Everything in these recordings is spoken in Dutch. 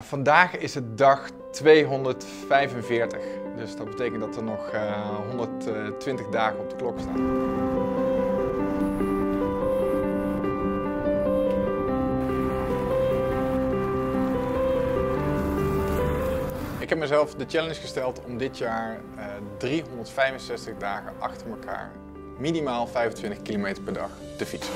Vandaag is het dag 245, dus dat betekent dat er nog 120 dagen op de klok staan. Ik heb mezelf de challenge gesteld om dit jaar 365 dagen achter elkaar minimaal 25 km per dag te fietsen.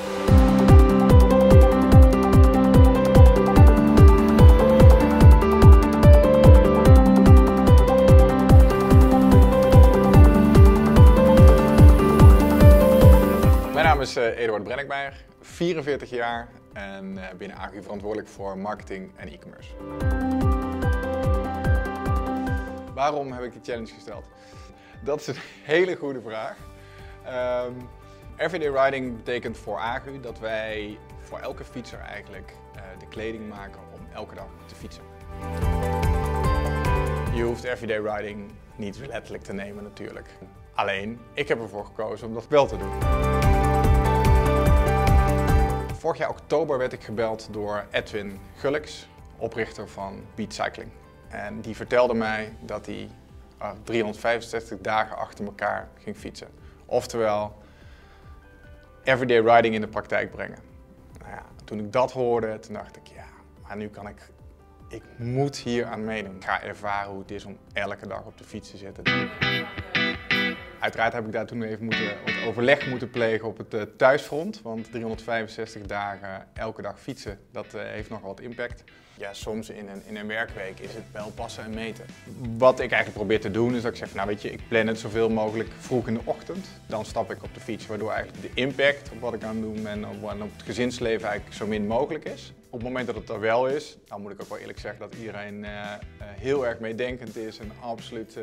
Mijn naam is Eduard Brenninkmeijer, 44 jaar en binnen AGU verantwoordelijk voor marketing en e-commerce. Waarom heb ik de challenge gesteld? Dat is een hele goede vraag. Everyday Riding betekent voor AGU dat wij voor elke fietser eigenlijk de kleding maken om elke dag te fietsen. Je hoeft Everyday Riding niet letterlijk te nemen natuurlijk. Alleen, ik heb ervoor gekozen om dat wel te doen. Vorig jaar oktober werd ik gebeld door Edwin Gulliks, oprichter van Beat Cycling. En die vertelde mij dat hij 365 dagen achter elkaar ging fietsen. Oftewel, everyday riding in de praktijk brengen. Nou ja, toen ik dat hoorde, toen dacht ik, ja, maar nu kan ik moet hier aan meedoen. Ik ga ervaren hoe het is om elke dag op de fiets te zitten. Uiteraard heb ik daar toen even wat overleg moeten plegen op het thuisfront, want 365 dagen elke dag fietsen, dat heeft nogal wat impact. Ja, soms in een werkweek is het wel passen en meten. Wat ik eigenlijk probeer te doen is dat ik zeg, nou weet je, ik plan het zoveel mogelijk vroeg in de ochtend. Dan stap ik op de fiets, waardoor eigenlijk de impact op wat ik aan het doen ben op het gezinsleven eigenlijk zo min mogelijk is. Op het moment dat het er wel is, dan moet ik ook wel eerlijk zeggen dat iedereen heel erg meedenkend is en absoluut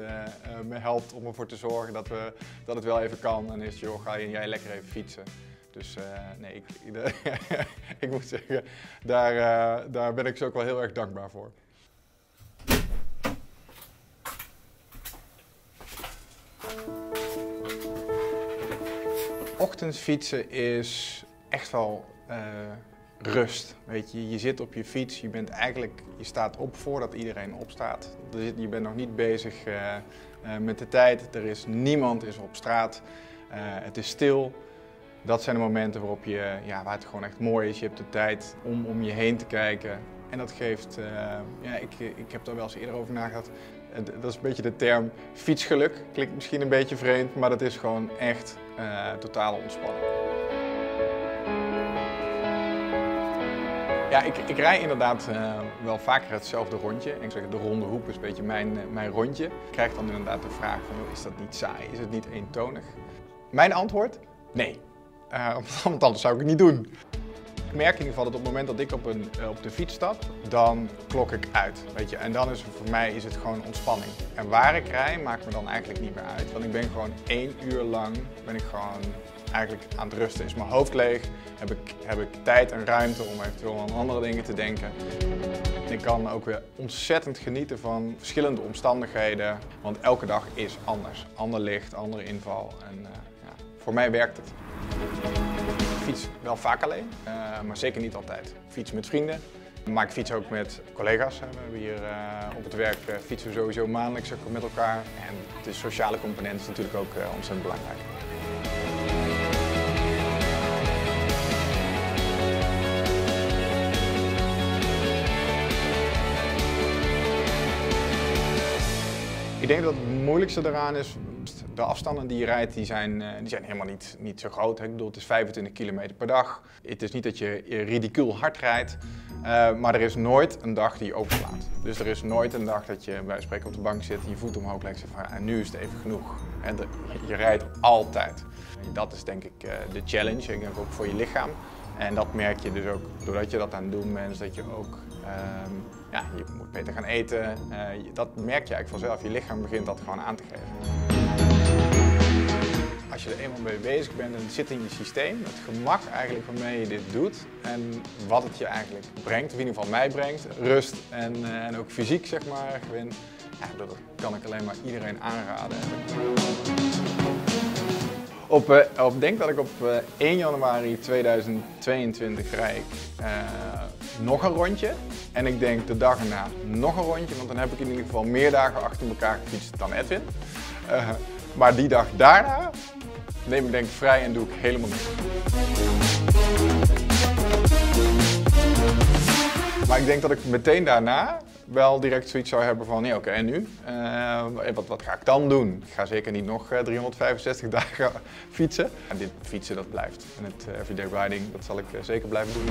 me helpt om ervoor te zorgen dat het wel even kan. Dan is het, joh, jij lekker even fietsen. Dus nee, ik moet zeggen, daar ben ik ze ook wel heel erg dankbaar voor. Ochtends fietsen is echt wel rust. Weet je zit op je fiets, je staat op voordat iedereen opstaat. Je bent nog niet bezig met de tijd, niemand is op straat, het is stil. Dat zijn de momenten waarop waar het gewoon echt mooi is. Je hebt de tijd om je heen te kijken. En dat geeft, ik heb daar wel eens eerder over nagedacht. Dat is een beetje de term fietsgeluk. Klinkt misschien een beetje vreemd, maar dat is gewoon echt totale ontspanning. Ja, ik rij inderdaad wel vaker hetzelfde rondje. Ik zeg, de ronde hoep is een beetje mijn rondje. Ik krijg dan inderdaad de vraag van, is dat niet saai? Is het niet eentonig? Mijn antwoord? Nee. Want anders zou ik het niet doen. Ik merk in ieder geval dat op het moment dat ik op de fiets stap, dan klok ik uit. Weet je? En dan is voor mij is het gewoon ontspanning. En waar ik rij maakt me dan eigenlijk niet meer uit. Want ik ben gewoon 1 uur lang gewoon eigenlijk aan het rusten. Is mijn hoofd leeg, heb ik tijd en ruimte om eventueel aan andere dingen te denken. En ik kan ook weer ontzettend genieten van verschillende omstandigheden. Want elke dag is anders. Ander licht, andere inval. En voor mij werkt het. Ik fiets wel vaak alleen, maar zeker niet altijd. Ik fiets met vrienden, maar ik fiets ook met collega's. We hebben hier op het werk fietsen we sowieso maandelijks met elkaar. En de sociale component is natuurlijk ook ontzettend belangrijk. Ik denk dat het moeilijkste daaraan is, de afstanden die je rijdt, die zijn helemaal niet zo groot. Ik bedoel, het is 25 km per dag. Het is niet dat je ridicuul hard rijdt, maar er is nooit een dag die je overslaat. Dus er is nooit een dag dat je bij wijze van spreken op de bank zit, je voet omhoog legt en zegt van, nu is het even genoeg. En je rijdt altijd. Dat is denk ik de challenge, ik denk ook voor je lichaam. En dat merk je dus ook doordat je dat aan het doen bent, dat je ook je moet beter gaan eten. Dat merk je eigenlijk vanzelf. Je lichaam begint dat gewoon aan te geven. Als je er eenmaal mee bezig bent en het zit in je systeem, het gemak eigenlijk waarmee je dit doet en wat het je eigenlijk brengt, of in ieder geval mij brengt, rust en ook fysiek zeg maar gewin, dat kan ik alleen maar iedereen aanraden. Ik denk dat ik op 1 januari 2022 rijd nog een rondje. En ik denk de dag erna nog een rondje, want dan heb ik in ieder geval meer dagen achter elkaar gefietst dan Edwin. Maar die dag daarna neem ik denk ik vrij en doe ik helemaal niks. Maar ik denk dat ik meteen daarna wel direct zoiets zou hebben van, ja, oké, en nu? Wat ga ik dan doen? Ik ga zeker niet nog 365 dagen fietsen. En dit fietsen, dat blijft. En het everyday riding, dat zal ik zeker blijven doen.